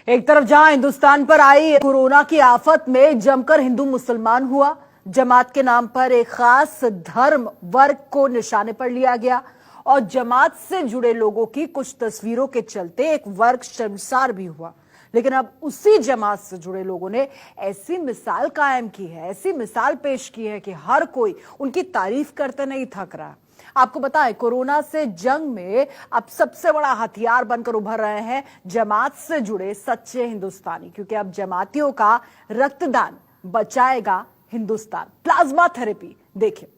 एक तरफ जहां हिंदुस्तान पर आई कोरोना की आफत में जमकर हिंदू मुसलमान हुआ, जमात के नाम पर एक खास धर्म वर्ग को निशाने पर लिया गया और जमात से जुड़े लोगों की कुछ तस्वीरों के चलते एक वर्ग शर्मसार भी हुआ। लेकिन अब उसी जमात से जुड़े लोगों ने ऐसी मिसाल कायम की है, ऐसी मिसाल पेश की है कि हर कोई उनकी तारीफ करते नहीं थक रहा। आपको बताएं, कोरोना से जंग में अब सबसे बड़ा हथियार बनकर उभर रहे हैं जमात से जुड़े सच्चे हिंदुस्तानी, क्योंकि अब जमातियों का रक्तदान बचाएगा हिंदुस्तान। प्लाज्मा थेरेपी देखिए।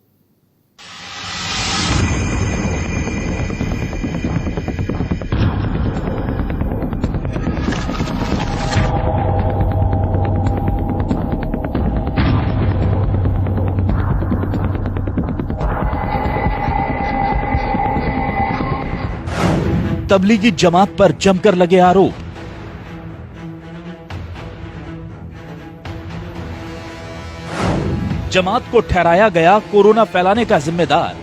तबलीगी जमात पर जमकर लगे आरोप। जमात को ठहराया गया कोरोना फैलाने का जिम्मेदार।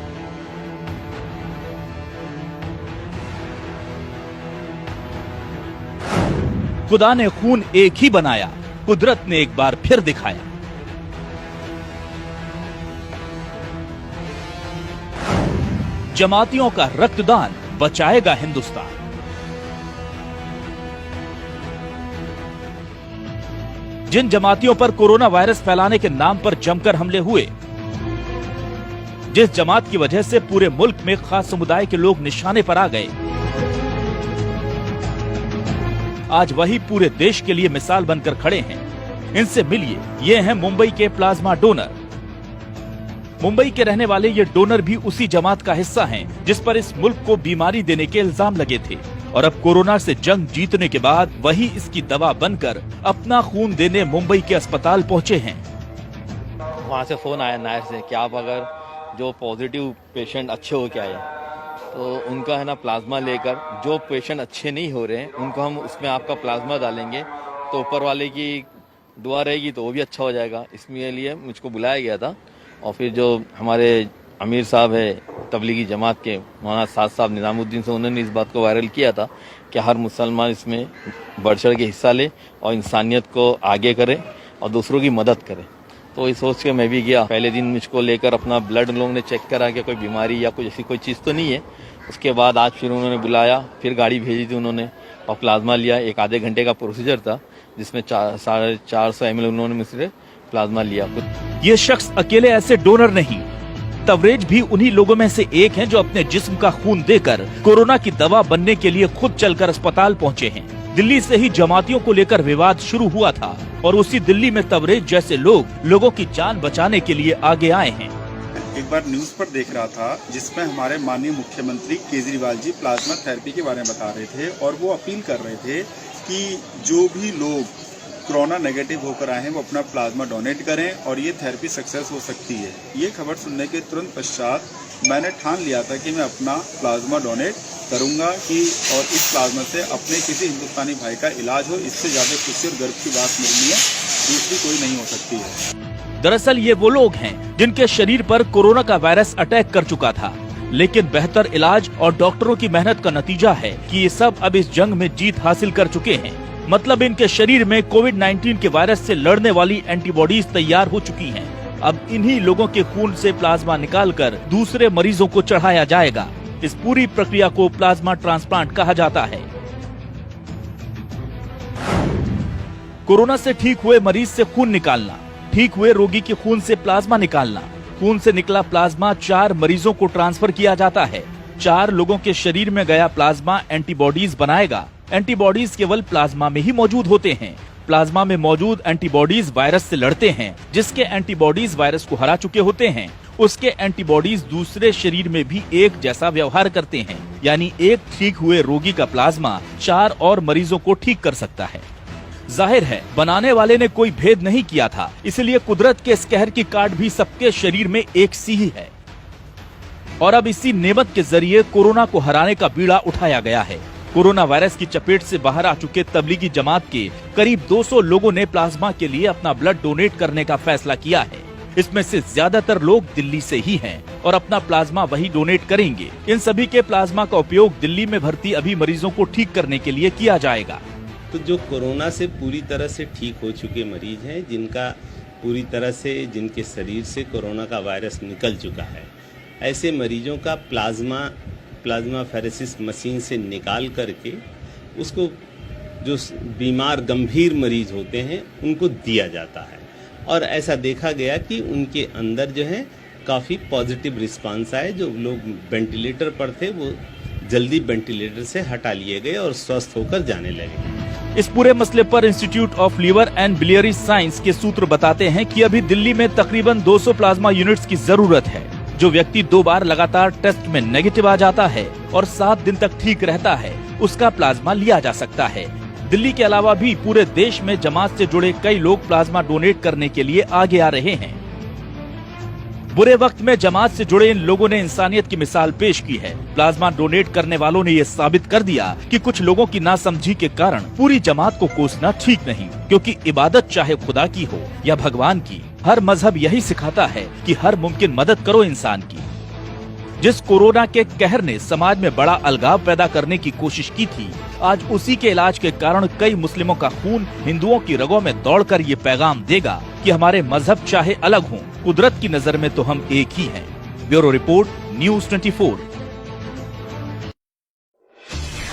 खुदा ने खून एक ही बनाया, कुदरत ने एक बार फिर दिखाया। जमातियों का रक्तदान बचाएगा हिंदुस्तान। जिन जमातियों पर कोरोना वायरस फैलाने के नाम पर जमकर हमले हुए, जिस जमात की वजह से पूरे मुल्क में खास समुदाय के लोग निशाने पर आ गए, आज वही पूरे देश के लिए मिसाल बनकर खड़े हैं। इनसे मिलिए, ये हैं मुंबई के प्लाज्मा डोनर। मुंबई के रहने वाले ये डोनर भी उसी जमात का हिस्सा हैं जिस पर इस मुल्क को बीमारी देने के इल्जाम लगे थे, और अब कोरोना से जंग जीतने के बाद वही इसकी दवा बनकर अपना खून देने मुंबई के अस्पताल पहुंचे हैं। वहाँ से फोन आया नायर से कि आप अगर जो पॉजिटिव पेशेंट अच्छे हो के आए तो उनका है ना प्लाज्मा लेकर, जो पेशेंट अच्छे नहीं हो रहे हैं उनको हम उसमें आपका प्लाज्मा डालेंगे तो ऊपर वाले की दुआ रहेगी तो वो भी अच्छा हो जाएगा। इसके लिए मुझको बुलाया गया था। और फिर जो हमारे अमीर साहब है तबलीगी जमात के मौलाना साद साहब निजामुद्दीन से, उन्होंने इस बात को वायरल किया था कि हर मुसलमान इसमें बढ़ चढ़ के हिस्सा ले और इंसानियत को आगे करे और दूसरों की मदद करे। तो इस सोच के मैं भी गया। पहले दिन मुझको लेकर अपना ब्लड लोगों ने चेक करा कि कोई बीमारी या कुछ ऐसी कोई चीज़ तो नहीं है। उसके बाद आज फिर उन्होंने बुलाया, फिर गाड़ी भेजी थी उन्होंने और प्लाज्मा लिया। एक आधे घंटे का प्रोसीजर था जिसमें 450 ml उन्होंने मुझसे प्लाज्मा लिया। ये शख्स अकेले ऐसे डोनर नहीं, तवरेज भी उन्हीं लोगों में से एक हैं जो अपने जिस्म का खून देकर कोरोना की दवा बनने के लिए खुद चलकर अस्पताल पहुंचे हैं। दिल्ली से ही जमातियों को लेकर विवाद शुरू हुआ था और उसी दिल्ली में तवरेज जैसे लोग लोगों की जान बचाने के लिए आगे आए हैं। एक बार न्यूज पर देख रहा था जिसमें हमारे माननीय मुख्यमंत्री केजरीवाल जी प्लाज्मा थेरेपी के बारे में बता रहे थे और वो अपील कर रहे थे कि जो भी लोग कोरोना नेगेटिव होकर आए हैं वो अपना प्लाज्मा डोनेट करें और ये थेरेपी सक्सेस हो सकती है। ये खबर सुनने के तुरंत पश्चात मैंने ठान लिया था कि मैं अपना प्लाज्मा डोनेट करूंगा कि और इस प्लाज्मा से अपने किसी हिंदुस्तानी भाई का इलाज हो। इससे ज़्यादा खुशी और गर्व की बात मेरे लिए दूसरी कोई नहीं हो सकती है। दरअसल ये वो लोग हैं जिनके शरीर पर कोरोना का वायरस अटैक कर चुका था, लेकिन बेहतर इलाज और डॉक्टरों की मेहनत का नतीजा है कि ये सब अब इस जंग में जीत हासिल कर चुके हैं। मतलब इनके शरीर में कोविड-19 के वायरस से लड़ने वाली एंटीबॉडीज तैयार हो चुकी हैं। अब इन्हीं लोगों के खून से प्लाज्मा निकालकर दूसरे मरीजों को चढ़ाया जाएगा। इस पूरी प्रक्रिया को प्लाज्मा ट्रांसप्लांट कहा जाता है। कोरोना से ठीक हुए मरीज से खून निकालना, ठीक हुए रोगी के खून से प्लाज्मा निकालना। खून से निकला प्लाज्मा 4 मरीजों को ट्रांसफर किया जाता है। 4 लोगों के शरीर में गया प्लाज्मा एंटीबॉडीज बनाएगा। एंटीबॉडीज केवल प्लाज्मा में ही मौजूद होते हैं। प्लाज्मा में मौजूद एंटीबॉडीज वायरस से लड़ते हैं। जिसके एंटीबॉडीज वायरस को हरा चुके होते हैं, उसके एंटीबॉडीज दूसरे शरीर में भी एक जैसा व्यवहार करते हैं। यानी एक ठीक हुए रोगी का प्लाज्मा 4 और मरीजों को ठीक कर सकता है। जाहिर है बनाने वाले ने कोई भेद नहीं किया था, इसलिए कुदरत के इस कहर की काट भी सबके शरीर में एक सी ही है। और अब इसी नेमत के जरिए कोरोना को हराने का बीड़ा उठाया गया है। कोरोना वायरस की चपेट से बाहर आ चुके तबलीगी जमात के करीब 200 लोगों ने प्लाज्मा के लिए अपना ब्लड डोनेट करने का फैसला किया है। इसमें से ज्यादातर लोग दिल्ली से ही हैं और अपना प्लाज्मा वही डोनेट करेंगे। इन सभी के प्लाज्मा का उपयोग दिल्ली में भर्ती अभी मरीजों को ठीक करने के लिए किया जाएगा। तो जो कोरोना से पूरी तरह से ठीक हो चुके मरीज हैं, जिनका पूरी तरह से जिनके शरीर से कोरोना का वायरस निकल चुका है, ऐसे मरीजों का प्लाज्मा फेरेसिस मशीन से निकाल करके उसको जो बीमार गंभीर मरीज होते हैं उनको दिया जाता है। और ऐसा देखा गया कि उनके अंदर जो है काफ़ी पॉजिटिव रिस्पांस आए। जो लोग वेंटिलेटर पर थे वो जल्दी वेंटिलेटर से हटा लिए गए और स्वस्थ होकर जाने लगे। इस पूरे मसले पर institute of liver and biliary science के सूत्र बताते हैं कि अभी दिल्ली में तकरीबन 200 प्लाज्मा यूनिट्स की जरूरत है। जो व्यक्ति 2 बार लगातार टेस्ट में नेगेटिव आ जाता है और 7 दिन तक ठीक रहता है, उसका प्लाज्मा लिया जा सकता है। दिल्ली के अलावा भी पूरे देश में जमात से जुड़े कई लोग प्लाज्मा डोनेट करने के लिए आगे आ रहे हैं। बुरे वक्त में जमात से जुड़े इन लोगों ने इंसानियत की मिसाल पेश की है। प्लाज्मा डोनेट करने वालों ने ये साबित कर दिया कि कुछ लोगों की नासमझी के कारण पूरी जमात को कोसना ठीक नहीं, क्योंकि इबादत चाहे खुदा की हो या भगवान की, हर मजहब यही सिखाता है कि हर मुमकिन मदद करो इंसान की। जिस कोरोना के कहर ने समाज में बड़ा अलगाव पैदा करने की कोशिश की थी, आज उसी के इलाज के कारण कई मुस्लिमों का खून हिंदुओं की रगों में दौड़कर ये पैगाम देगा कि हमारे मजहब चाहे अलग हों, कुदरत की नजर में तो हम एक ही हैं। Bureau report, news 24।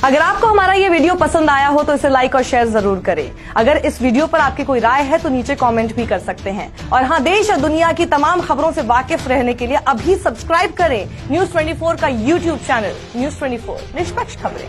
अगर आपको हमारा ये वीडियो पसंद आया हो तो इसे लाइक और शेयर जरूर करें। अगर इस वीडियो पर आपकी कोई राय है तो नीचे कमेंट भी कर सकते हैं। और हाँ, देश और दुनिया की तमाम खबरों से वाकिफ रहने के लिए अभी सब्सक्राइब करें न्यूज़ 24 का यूट्यूब चैनल। न्यूज़ 24, निष्पक्ष खबरें।